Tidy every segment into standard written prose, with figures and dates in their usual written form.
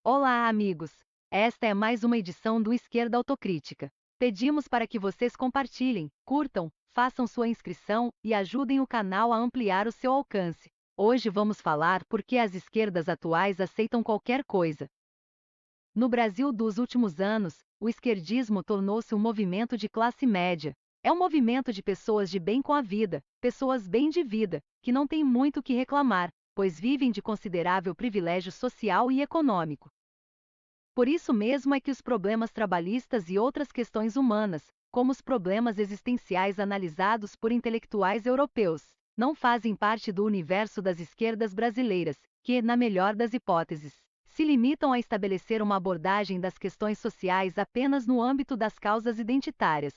Olá, amigos! Esta é mais uma edição do Esquerda Autocrítica. Pedimos para que vocês compartilhem, curtam, façam sua inscrição e ajudem o canal a ampliar o seu alcance. Hoje vamos falar por que as esquerdas atuais aceitam qualquer coisa. No Brasil dos últimos anos, o esquerdismo tornou-se um movimento de classe média. É um movimento de pessoas de bem com a vida, pessoas bem de vida, que não têm muito o que reclamar, pois vivem de considerável privilégio social e econômico. Por isso mesmo é que os problemas trabalhistas e outras questões humanas, como os problemas existenciais analisados por intelectuais europeus, não fazem parte do universo das esquerdas brasileiras, que, na melhor das hipóteses, se limitam a estabelecer uma abordagem das questões sociais apenas no âmbito das causas identitárias.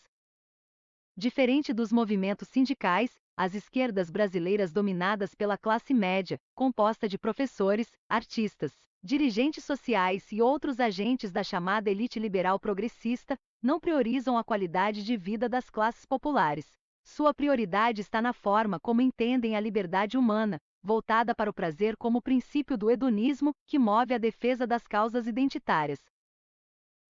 Diferente dos movimentos sindicais, as esquerdas brasileiras dominadas pela classe média, composta de professores, artistas, dirigentes sociais e outros agentes da chamada elite liberal progressista, não priorizam a qualidade de vida das classes populares. Sua prioridade está na forma como entendem a liberdade humana, voltada para o prazer como princípio do hedonismo que move a defesa das causas identitárias.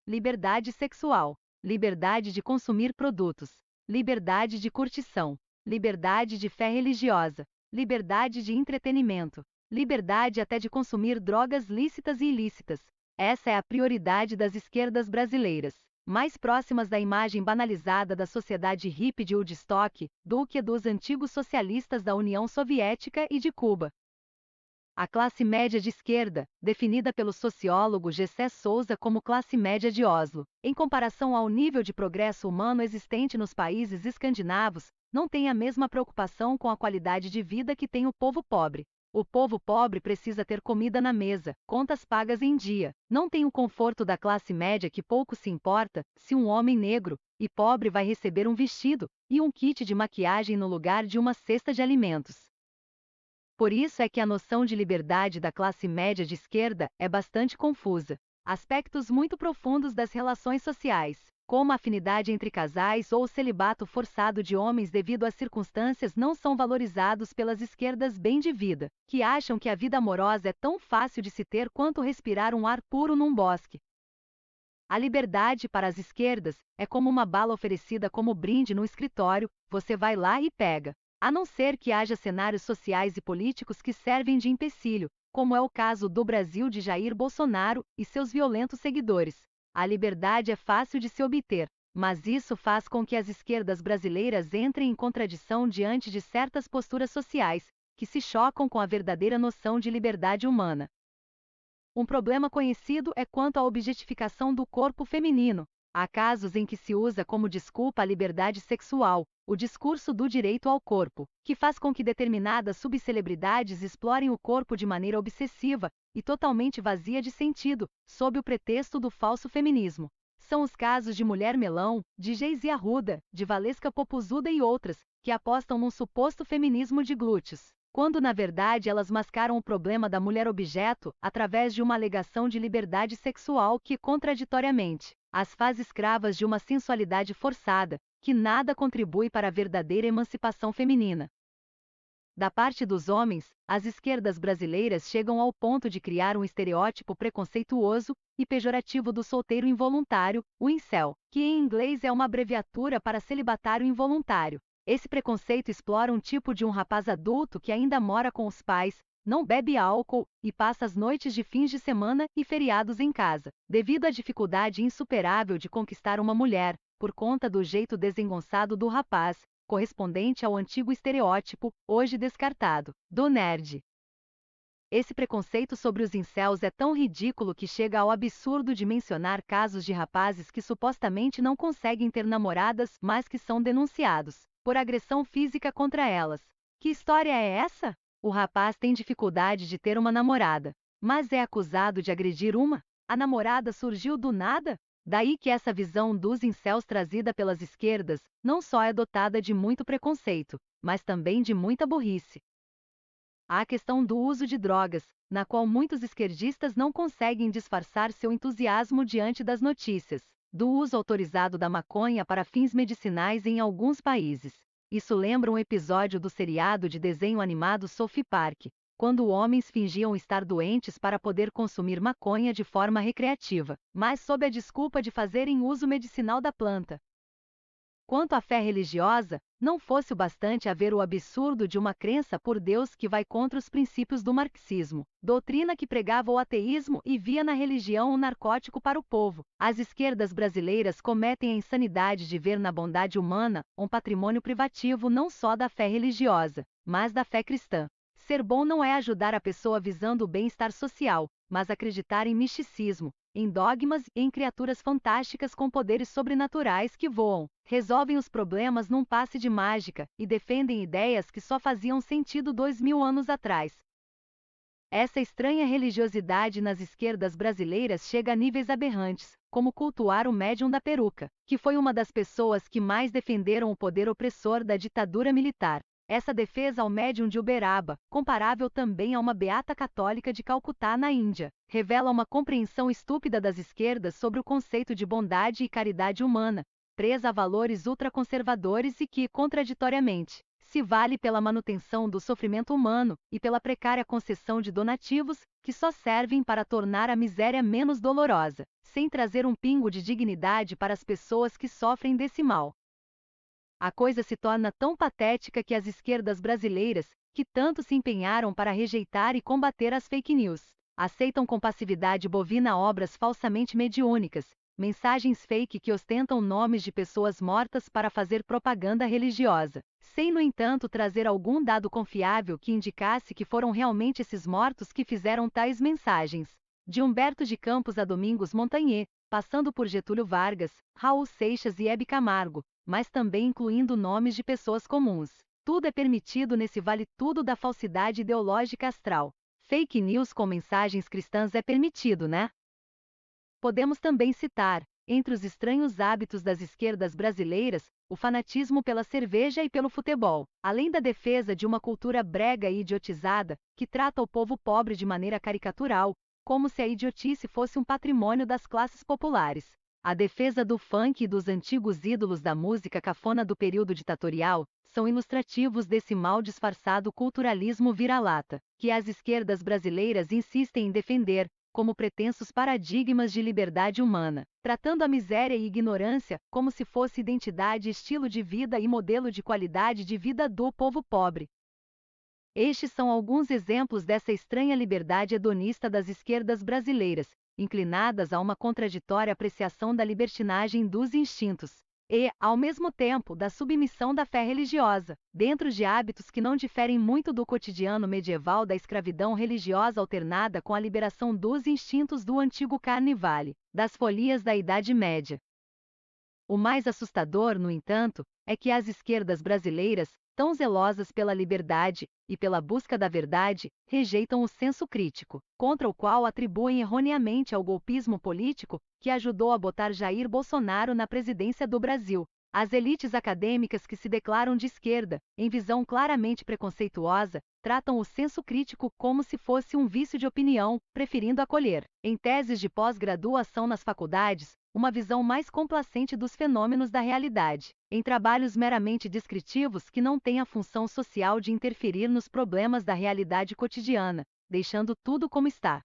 Liberdade sexual, liberdade de consumir produtos, liberdade de curtição, liberdade de fé religiosa, liberdade de entretenimento, liberdade até de consumir drogas lícitas e ilícitas. Essa é a prioridade das esquerdas brasileiras, mais próximas da imagem banalizada da sociedade hippie de Woodstock do que dos antigos socialistas da União Soviética e de Cuba. A classe média de esquerda, definida pelo sociólogo Gessé Souza como classe média de Oslo, em comparação ao nível de progresso humano existente nos países escandinavos, não tem a mesma preocupação com a qualidade de vida que tem o povo pobre. O povo pobre precisa ter comida na mesa, contas pagas em dia, não tem o conforto da classe média que pouco se importa se um homem negro e pobre vai receber um vestido e um kit de maquiagem no lugar de uma cesta de alimentos. Por isso é que a noção de liberdade da classe média de esquerda é bastante confusa. Aspectos muito profundos das relações sociais, como a afinidade entre casais ou o celibato forçado de homens devido às circunstâncias, não são valorizados pelas esquerdas bem de vida, que acham que a vida amorosa é tão fácil de se ter quanto respirar um ar puro num bosque. A liberdade para as esquerdas é como uma bala oferecida como brinde no escritório, você vai lá e pega. A não ser que haja cenários sociais e políticos que servem de empecilho, como é o caso do Brasil de Jair Bolsonaro e seus violentos seguidores. A liberdade é fácil de se obter, mas isso faz com que as esquerdas brasileiras entrem em contradição diante de certas posturas sociais, que se chocam com a verdadeira noção de liberdade humana. Um problema conhecido é quanto à objetificação do corpo feminino. Há casos em que se usa como desculpa a liberdade sexual, o discurso do direito ao corpo, que faz com que determinadas subcelebridades explorem o corpo de maneira obsessiva e totalmente vazia de sentido, sob o pretexto do falso feminismo. São os casos de Mulher Melão, de Geise Arruda, de Valesca Popozuda e outras, que apostam num suposto feminismo de glúteos, quando na verdade elas mascaram o problema da mulher objeto através de uma alegação de liberdade sexual que, contraditoriamente, as faz escravas de uma sensualidade forçada, que nada contribui para a verdadeira emancipação feminina. Da parte dos homens, as esquerdas brasileiras chegam ao ponto de criar um estereótipo preconceituoso e pejorativo do solteiro involuntário, o incel, que em inglês é uma abreviatura para celibatário involuntário. Esse preconceito explora um tipo de um rapaz adulto que ainda mora com os pais, não bebe álcool e passa as noites de fins de semana e feriados em casa, devido à dificuldade insuperável de conquistar uma mulher, por conta do jeito desengonçado do rapaz, correspondente ao antigo estereótipo, hoje descartado, do nerd. Esse preconceito sobre os incels é tão ridículo que chega ao absurdo de mencionar casos de rapazes que supostamente não conseguem ter namoradas, mas que são denunciados por agressão física contra elas. Que história é essa? O rapaz tem dificuldade de ter uma namorada, mas é acusado de agredir uma? A namorada surgiu do nada? Daí que essa visão dos incels trazida pelas esquerdas não só é dotada de muito preconceito, mas também de muita burrice. Há a questão do uso de drogas, na qual muitos esquerdistas não conseguem disfarçar seu entusiasmo diante das notícias do uso autorizado da maconha para fins medicinais em alguns países. Isso lembra um episódio do seriado de desenho animado South Park, quando homens fingiam estar doentes para poder consumir maconha de forma recreativa, mas sob a desculpa de fazerem uso medicinal da planta. Quanto à fé religiosa, não fosse o bastante haver o absurdo de uma crença por Deus que vai contra os princípios do marxismo, doutrina que pregava o ateísmo e via na religião um narcótico para o povo. As esquerdas brasileiras cometem a insanidade de ver na bondade humana um patrimônio privativo não só da fé religiosa, mas da fé cristã. Ser bom não é ajudar a pessoa visando o bem-estar social, mas acreditar em misticismo, em dogmas e em criaturas fantásticas com poderes sobrenaturais que voam, resolvem os problemas num passe de mágica e defendem ideias que só faziam sentido 2000 anos atrás. Essa estranha religiosidade nas esquerdas brasileiras chega a níveis aberrantes, como cultuar o médium da peruca, que foi uma das pessoas que mais defenderam o poder opressor da ditadura militar. Essa defesa ao médium de Uberaba, comparável também a uma beata católica de Calcutá na Índia, revela uma compreensão estúpida das esquerdas sobre o conceito de bondade e caridade humana, presa a valores ultraconservadores e que, contraditoriamente, se vale pela manutenção do sofrimento humano e pela precária concessão de donativos, que só servem para tornar a miséria menos dolorosa, sem trazer um pingo de dignidade para as pessoas que sofrem desse mal. A coisa se torna tão patética que as esquerdas brasileiras, que tanto se empenharam para rejeitar e combater as fake news, aceitam com passividade bovina obras falsamente mediúnicas, mensagens fake que ostentam nomes de pessoas mortas para fazer propaganda religiosa, sem no entanto trazer algum dado confiável que indicasse que foram realmente esses mortos que fizeram tais mensagens. De Humberto de Campos a Domingos Montagnier, passando por Getúlio Vargas, Raul Seixas e Hebe Camargo, mas também incluindo nomes de pessoas comuns. Tudo é permitido nesse vale tudo da falsidade ideológica astral. Fake news com mensagens cristãs é permitido, né? Podemos também citar, entre os estranhos hábitos das esquerdas brasileiras, o fanatismo pela cerveja e pelo futebol, além da defesa de uma cultura brega e idiotizada, que trata o povo pobre de maneira caricatural, como se a idiotice fosse um patrimônio das classes populares. A defesa do funk e dos antigos ídolos da música cafona do período ditatorial são ilustrativos desse mal disfarçado culturalismo vira-lata, que as esquerdas brasileiras insistem em defender, como pretensos paradigmas de liberdade humana, tratando a miséria e ignorância como se fosse identidade, estilo de vida e modelo de qualidade de vida do povo pobre. Estes são alguns exemplos dessa estranha liberdade hedonista das esquerdas brasileiras, inclinadas a uma contraditória apreciação da libertinagem dos instintos e, ao mesmo tempo, da submissão da fé religiosa, dentro de hábitos que não diferem muito do cotidiano medieval da escravidão religiosa alternada com a liberação dos instintos do antigo Carnivale, das folias da Idade Média. O mais assustador, no entanto, é que as esquerdas brasileiras, tão zelosas pela liberdade e pela busca da verdade, rejeitam o senso crítico, contra o qual atribuem erroneamente ao golpismo político que ajudou a botar Jair Bolsonaro na presidência do Brasil. As elites acadêmicas que se declaram de esquerda, em visão claramente preconceituosa, tratam o senso crítico como se fosse um vício de opinião, preferindo acolher, em teses de pós-graduação nas faculdades, uma visão mais complacente dos fenômenos da realidade, em trabalhos meramente descritivos que não têm a função social de interferir nos problemas da realidade cotidiana, deixando tudo como está.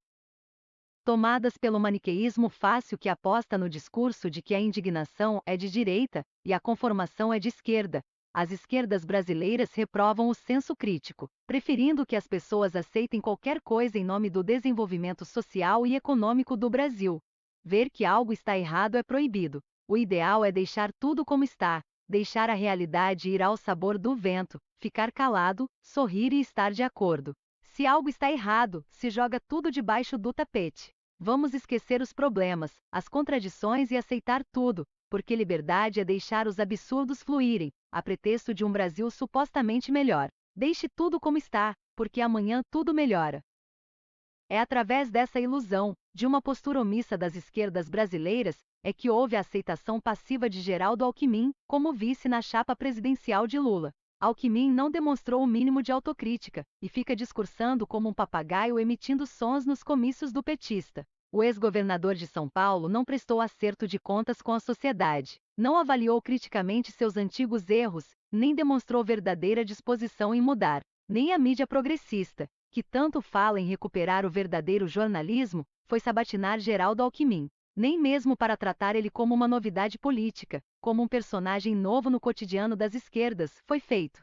Tomadas pelo maniqueísmo fácil que aposta no discurso de que a indignação é de direita e a conformação é de esquerda, as esquerdas brasileiras reprovam o senso crítico, preferindo que as pessoas aceitem qualquer coisa em nome do desenvolvimento social e econômico do Brasil. Ver que algo está errado é proibido. O ideal é deixar tudo como está, deixar a realidade ir ao sabor do vento, ficar calado, sorrir e estar de acordo. Se algo está errado, se joga tudo debaixo do tapete. Vamos esquecer os problemas, as contradições e aceitar tudo, porque liberdade é deixar os absurdos fluírem, a pretexto de um Brasil supostamente melhor. Deixe tudo como está, porque amanhã tudo melhora. É através dessa ilusão, de uma postura omissa das esquerdas brasileiras, é que houve a aceitação passiva de Geraldo Alckmin como vice na chapa presidencial de Lula. Alckmin não demonstrou o mínimo de autocrítica, e fica discursando como um papagaio emitindo sons nos comícios do petista. O ex-governador de São Paulo não prestou acerto de contas com a sociedade, não avaliou criticamente seus antigos erros, nem demonstrou verdadeira disposição em mudar. Nem a mídia progressista, que tanto fala em recuperar o verdadeiro jornalismo, foi sabatinar Geraldo Alckmin. Nem mesmo para tratar ele como uma novidade política, como um personagem novo no cotidiano das esquerdas, foi feito.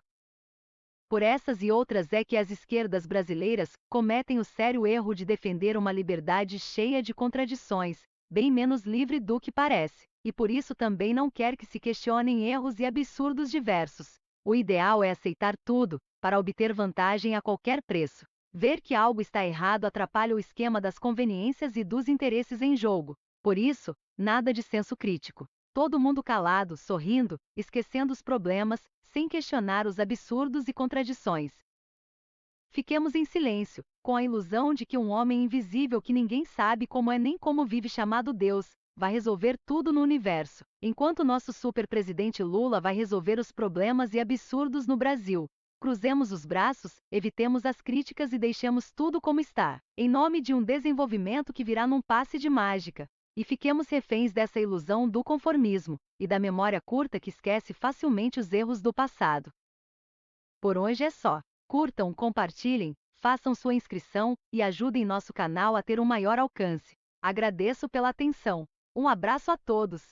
Por essas e outras é que as esquerdas brasileiras cometem o sério erro de defender uma liberdade cheia de contradições, bem menos livre do que parece, e por isso também não quer que se questionem erros e absurdos diversos. O ideal é aceitar tudo, para obter vantagem a qualquer preço. Ver que algo está errado atrapalha o esquema das conveniências e dos interesses em jogo. Por isso, nada de senso crítico. Todo mundo calado, sorrindo, esquecendo os problemas, sem questionar os absurdos e contradições. Fiquemos em silêncio, com a ilusão de que um homem invisível que ninguém sabe como é nem como vive chamado Deus, vai resolver tudo no universo, enquanto nosso super-presidente Lula vai resolver os problemas e absurdos no Brasil. Cruzemos os braços, evitemos as críticas e deixemos tudo como está, em nome de um desenvolvimento que virá num passe de mágica. E fiquemos reféns dessa ilusão do conformismo, e da memória curta que esquece facilmente os erros do passado. Por hoje é só. Curtam, compartilhem, façam sua inscrição e ajudem nosso canal a ter um maior alcance. Agradeço pela atenção. Um abraço a todos!